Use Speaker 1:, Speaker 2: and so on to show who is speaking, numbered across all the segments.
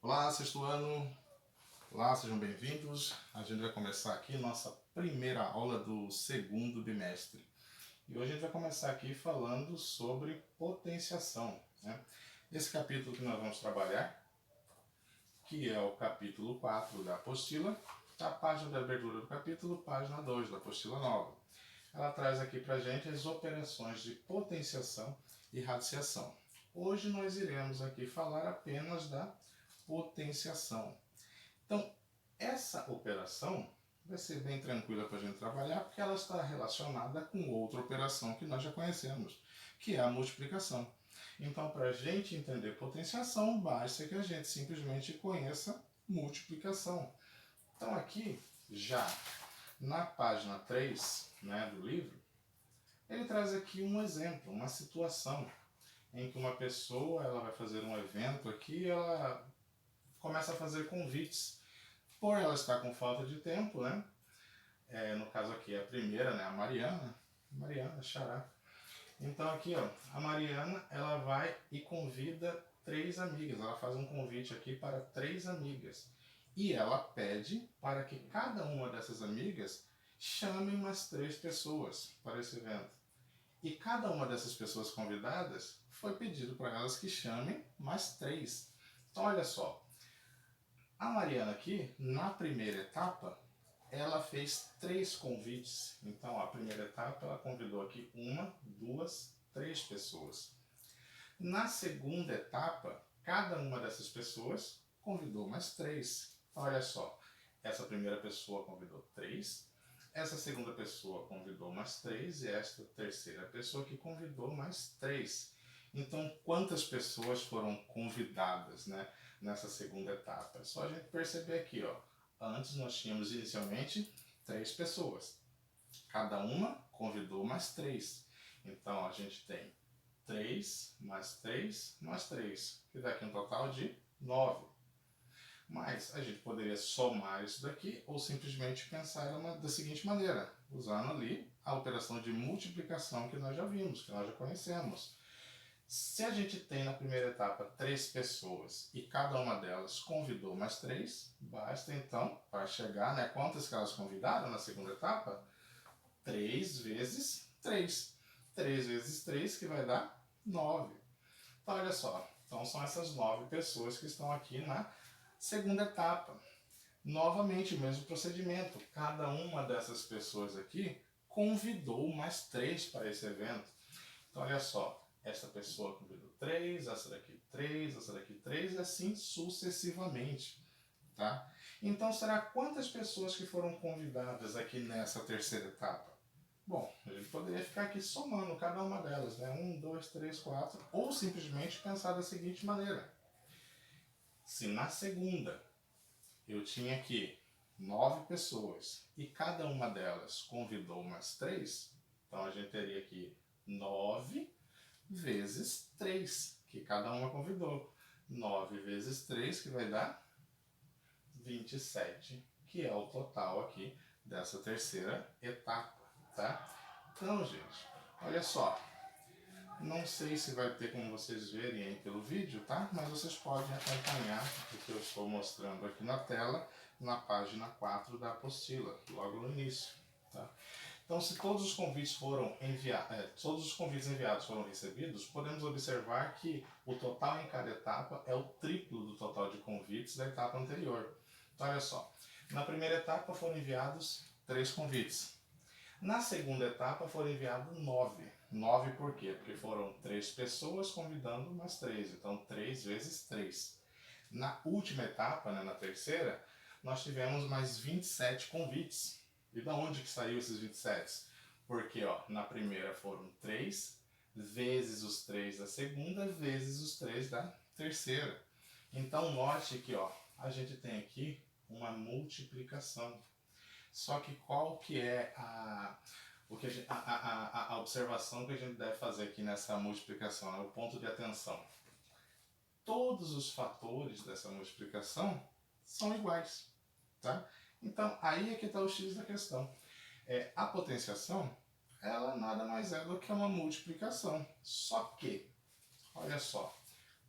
Speaker 1: Olá, sexto ano! Olá, sejam bem-vindos. A gente vai começar aqui nossa primeira aula do segundo bimestre. E hoje a gente vai começar aqui falando sobre potenciação, né? Esse capítulo que nós vamos trabalhar, que é o capítulo 4 da apostila, a página de abertura do capítulo, página 2 da apostila nova. Ela traz aqui pra gente as operações de potenciação e radiciação. Hoje nós iremos aqui falar apenas da potenciação. Então, essa operação vai ser bem tranquila para a gente trabalhar, porque ela está relacionada com outra operação que nós já conhecemos, que é a multiplicação. Então, para a gente entender potenciação, basta que a gente simplesmente conheça multiplicação. Então, aqui, já na página 3, né, do livro, ele traz aqui um exemplo, uma situação em que uma pessoa ela vai fazer um evento aqui, ela começa a fazer convites. Por ela estar com falta de tempo, né? No caso aqui a primeira, né? A Mariana, Xará. Então aqui, ó, a Mariana, ela vai e convida 3 amigas. Ela faz um convite aqui para 3 amigas. E ela pede para que cada uma dessas amigas chame umas 3 pessoas para esse evento. E cada uma dessas pessoas convidadas foi pedido para elas que chamem mais 3. Então olha só, a Mariana aqui, na primeira etapa, ela fez 3 convites. Então, a primeira etapa, ela convidou aqui 1, 2, 3 pessoas. Na segunda etapa, cada uma dessas pessoas convidou mais 3. Então, olha só, essa primeira pessoa convidou 3, essa segunda pessoa convidou mais 3 e esta terceira pessoa que convidou mais 3. Então, quantas pessoas foram convidadas, né, nessa segunda etapa? É só a gente perceber aqui, ó. Antes nós tínhamos inicialmente 3 pessoas. Cada uma convidou mais 3. Então, a gente tem 3 mais 3 mais 3, que dá aqui um total de 9. Mas a gente poderia somar isso daqui ou simplesmente pensar da seguinte maneira, usando ali a operação de multiplicação que nós já vimos, que nós já conhecemos. Se a gente tem na primeira etapa 3 pessoas e cada uma delas convidou mais 3, basta então, para chegar, né, quantas que elas convidaram na segunda etapa? 3 vezes 3. 3 vezes 3 que vai dar 9. Então olha só, então são essas 9 pessoas que estão aqui na segunda etapa. Novamente o mesmo procedimento, cada uma dessas pessoas aqui convidou mais 3 para esse evento. Então olha só, essa pessoa convidou 3, essa daqui 3, essa daqui 3 e assim sucessivamente. Tá? Então será quantas pessoas que foram convidadas aqui nessa terceira etapa? Bom, a gente poderia ficar aqui somando cada uma delas, né? 1, 2, 3, 4, ou simplesmente pensar da seguinte maneira. Se na segunda eu tinha aqui 9 pessoas e cada uma delas convidou mais 3, então a gente teria aqui 9 vezes 3, que cada uma convidou. 9 vezes 3, que vai dar 27, que é o total aqui dessa terceira etapa, tá? Então, gente, olha só. Não sei se vai ter como vocês verem aí pelo vídeo, tá? Mas vocês podem acompanhar o que eu estou mostrando aqui na tela, na página 4 da apostila, logo no início, tá? Então, se todos os convites enviados foram recebidos, podemos observar que o total em cada etapa é o triplo do total de convites da etapa anterior. Então, olha só, na primeira etapa foram enviados 3 convites. Na segunda etapa foram enviados 9. 9 por quê? Porque foram 3 pessoas convidando mais 3, então 3 vezes 3. Na última etapa, né, na terceira, nós tivemos mais 27 convites. E da onde que saiu esses 27? Porque ó, na primeira foram 3, vezes os 3 da segunda, vezes os 3 da terceira. Então note que ó, a gente tem aqui uma multiplicação. Só que qual que é a observação que a gente deve fazer aqui nessa multiplicação, né? O ponto de atenção. Todos os fatores dessa multiplicação são iguais, tá? Então, aí é que está o X da questão. A potenciação, ela nada mais é do que uma multiplicação. Só que, olha só,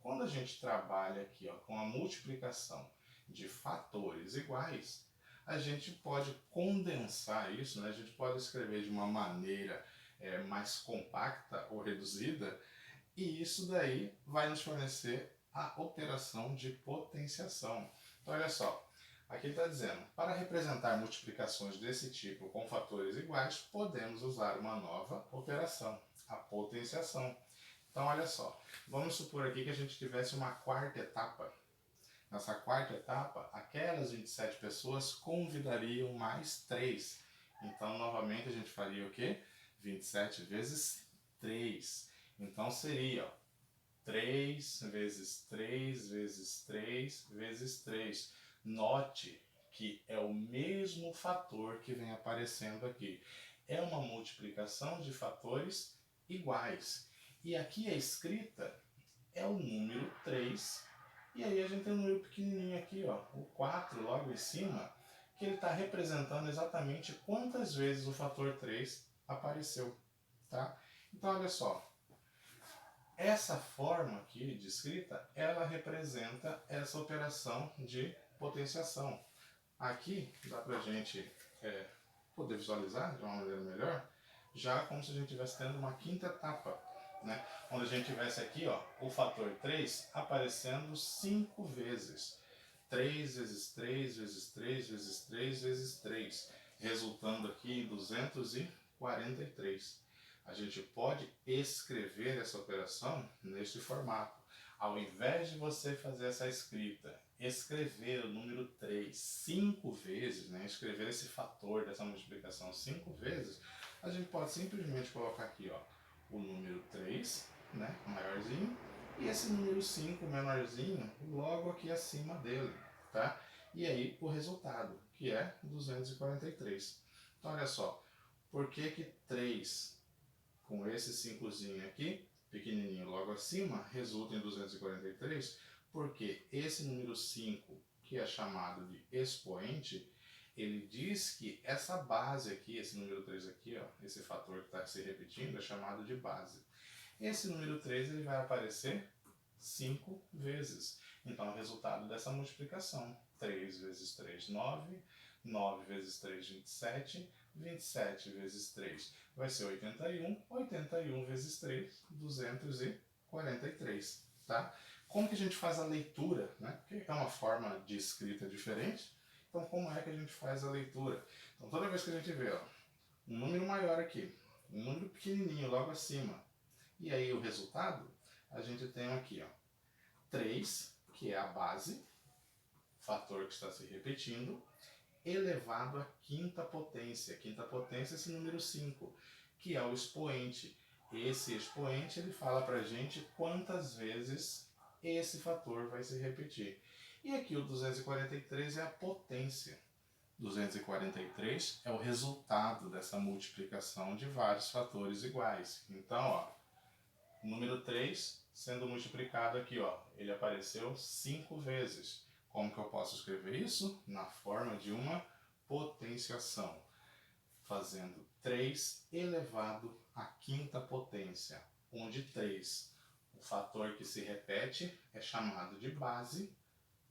Speaker 1: quando a gente trabalha aqui ó, com a multiplicação de fatores iguais, a gente pode condensar isso, né? A gente pode escrever de uma maneira mais compacta ou reduzida, e isso daí vai nos fornecer a operação de potenciação. Então olha só, aqui está dizendo, para representar multiplicações desse tipo com fatores iguais, podemos usar uma nova operação, a potenciação. Então olha só, vamos supor aqui que a gente tivesse uma quarta etapa. Nessa quarta etapa, aquelas 27 pessoas convidariam mais 3. Então, novamente, a gente faria o quê? 27 vezes 3. Então, seria ó, 3 vezes 3 vezes 3 vezes 3. Note que é o mesmo fator que vem aparecendo aqui. É uma multiplicação de fatores iguais. E aqui a escrita é o número 3. E aí a gente tem um número pequenininho aqui, ó, o 4 logo em cima, que ele está representando exatamente quantas vezes o fator 3 apareceu, tá? Então olha só, essa forma aqui de escrita, ela representa essa operação de potenciação. Aqui dá pra gente poder visualizar de uma maneira melhor, já como se a gente estivesse tendo uma quinta etapa, né? Onde a gente tivesse aqui ó, o fator 3 aparecendo 5 vezes. 3 vezes 3 vezes 3 vezes 3 vezes 3, resultando aqui em 243. A gente pode escrever essa operação neste formato. Ao invés de você fazer essa escrita, escrever o número 3 5 vezes, né, escrever esse fator dessa multiplicação 5 vezes, a gente pode simplesmente colocar aqui ó, o número 3, né, maiorzinho, e esse número 5 menorzinho logo aqui acima dele, tá? E aí o resultado, que é 243. Então olha só, por que que 3 com esse 5zinho aqui, pequenininho logo acima, resulta em 243? Porque esse número 5, que é chamado de expoente, ele diz que essa base aqui, esse número 3 aqui, ó, esse fator que está se repetindo, é chamado de base. Esse número 3 ele vai aparecer 5 vezes. Então, o resultado dessa multiplicação, 3 vezes 3, 9, 9 vezes 3, 27, 27 vezes 3 vai ser 81, 81 vezes 3, 243, tá? Como que a gente faz a leitura, né? Porque é uma forma de escrita diferente, então como é que a gente faz a leitura? Então toda vez que a gente vê ó, um número maior aqui, um número pequenininho logo acima, e aí o resultado, a gente tem aqui ó, 3, que é a base, fator que está se repetindo, elevado à quinta potência. Quinta potência é esse número 5, que é o expoente. Esse expoente ele fala para a gente quantas vezes esse fator vai se repetir. E aqui o 243 é a potência. 243 é o resultado dessa multiplicação de vários fatores iguais. Então, ó, o número 3 sendo multiplicado aqui, ó, ele apareceu 5 vezes. Como que eu posso escrever isso? Na forma de uma potenciação, fazendo 3 elevado à quinta potência, onde 3, o fator que se repete, é chamado de base,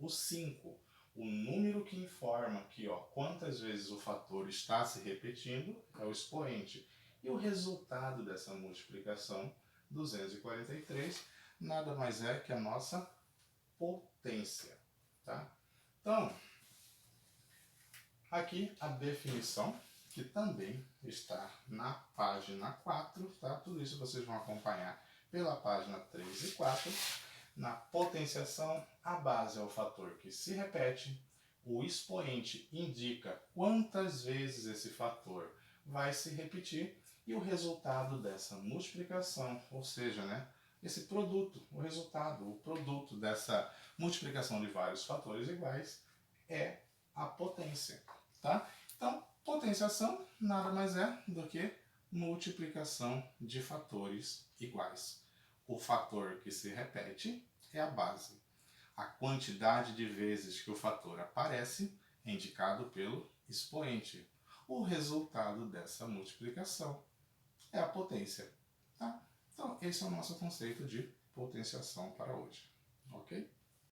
Speaker 1: o 5, o número que informa aqui, ó, quantas vezes o fator está se repetindo, é o expoente. E o resultado dessa multiplicação, 243, nada mais é que a nossa potência. Tá? Então, aqui a definição, que também está na página 4, tá? Tudo isso vocês vão acompanhar pela página 3 e 4. Na potenciação, a base é o fator que se repete, o expoente indica quantas vezes esse fator vai se repetir e o resultado dessa multiplicação, ou seja, né, esse produto, o resultado, o produto dessa multiplicação de vários fatores iguais é a potência, tá? Então, potenciação nada mais é do que multiplicação de fatores iguais. O fator que se repete é a base. A quantidade de vezes que o fator aparece é indicado pelo expoente. O resultado dessa multiplicação é a potência, tá? Então, esse é o nosso conceito de potenciação para hoje. ok?